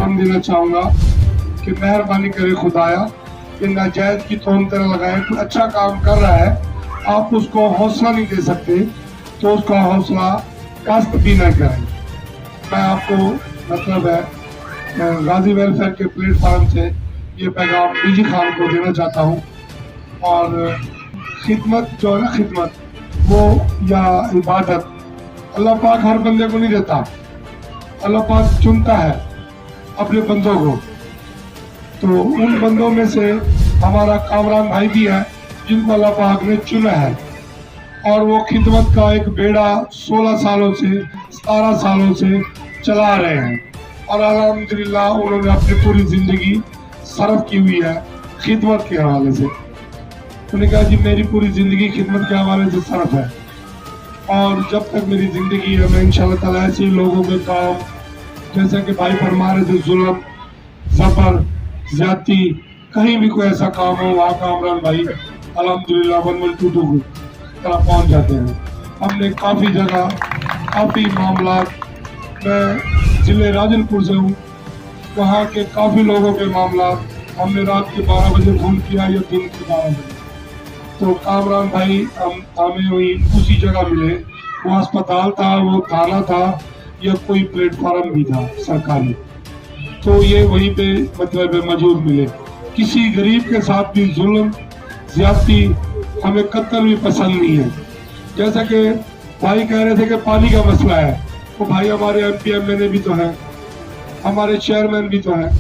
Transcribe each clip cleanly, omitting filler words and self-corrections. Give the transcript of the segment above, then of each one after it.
पैगाम देना चाहूँगा कि मेहरबानी करे खुदाया कि नाजायज की तोहमत न लगाए। कोई अच्छा काम कर रहा है, आप उसको हौसला नहीं दे सकते, तो उसका हौसला कष्ट भी न करें। मैं आपको मतलब है गाजी वेलफेयर के प्लेटफार्म से ये पैगाम बीजी खान को देना चाहता हूँ। और खिदमत जो है ना, खिदमत वो या इबादत अल्लाह पाक हर बंदे को नहीं देता, अल्लाह पाक चुनता है अपने बंदों को। तो उन बंदों में से हमारा कामरान भाई भी है जिनको अल्लाह पाक ने चुना है, और वो खिदमत का एक बेड़ा 16 सालों से 17 सालों से चला रहे हैं, और अल्हम्दुलिल्लाह उन्होंने अपनी पूरी ज़िंदगी सर्फ की हुई है खिदमत के हवाले से। उन्होंने कहा जी मेरी पूरी ज़िंदगी खिदमत के हवाले से सर्फ है, और जब तक मेरी ज़िंदगी है मैं इंशाअल्लाह ताला ऐसे ही लोगों के काम, जैसे कि भाई फरमा रहे थे, जुल्म, ज़बर, ज़्यादती, कहीं भी कोई ऐसा काम हो वहाँ कामरान भाई अल्हम्दुलिल्लाह 112 की तरह पहुँच जाते हैं। हमने काफ़ी जगह काफ़ी मामला, मैं ज़िले राजनपुर से हूँ, वहाँ के काफ़ी लोगों के मामला हमने रात के 12 बजे फ़ोन किया या दिन के 12 बजे, तो कामरान भाई हमें वही उसी जगह मिले। वो अस्पताल था, वो थाना था, या कोई प्लेटफार्म भी था सरकारी, तो ये वहीं पे मतलब मौजूद मिले। किसी गरीब के साथ भी जुल्म, ज़्यादती हमें कतल भी पसंद नहीं है। जैसा कि भाई कह रहे थे कि पानी का मसला है, तो भाई हमारे MP MLA भी तो हैं, हमारे चेयरमैन भी तो हैं,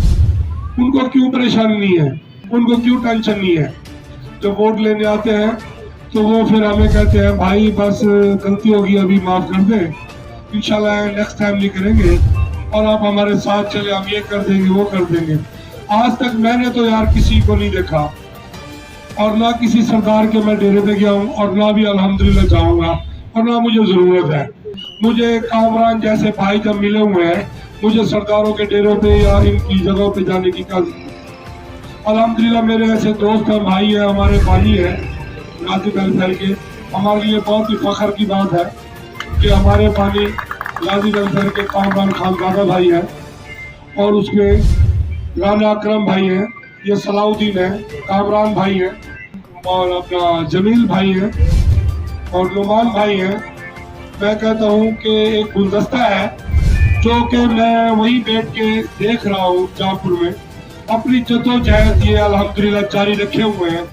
उनको क्यों परेशानी नहीं है, उनको क्यों टेंशन नहीं है? जब वोट लेने आते हैं तो वो फिर हमें कहते हैं भाई बस गलती होगी, अभी माफ़ कर दें, इंशाल्लाह नेक्स्ट टाइम नहीं करेंगे, और आप हमारे साथ चले, हम ये कर देंगे वो कर देंगे। आज तक मैंने तो यार किसी को नहीं देखा, और ना किसी सरदार के मैं डेरे पे गया हूँ, और ना भी अल्हम्दुलिल्लाह जाऊँगा, और ना मुझे ज़रूरत है। मुझे कामरान जैसे भाई जब मिले हुए हैं, मुझे सरदारों के डेरों पे या इनकी जगहों पे जाने की क्या ज़रूरत है। अल्हम्दुलिल्लाह मेरे ऐसे दोस्त हैं, भाई हैं, हमारे भाई हैं गाजी वेलफेयर के। हमारे लिए बहुत ही फख्र की बात है कि हमारे पानी गाजी वेलफेयर के कामरान खानजादा भाई हैं, और उसके राना अकरम भाई हैं, ये सलाउद्दीन है, कामरान भाई हैं, और अपना जमील भाई हैं, और नुमान भाई हैं। मैं कहता हूँ कि एक गुलदस्ता है जो कि मैं वहीं बैठ के देख रहा हूँ जौनपुर में, अपनी जद्दोजहद ये अल्हम्दुलिल्लाह जारी रखे हुए हैं।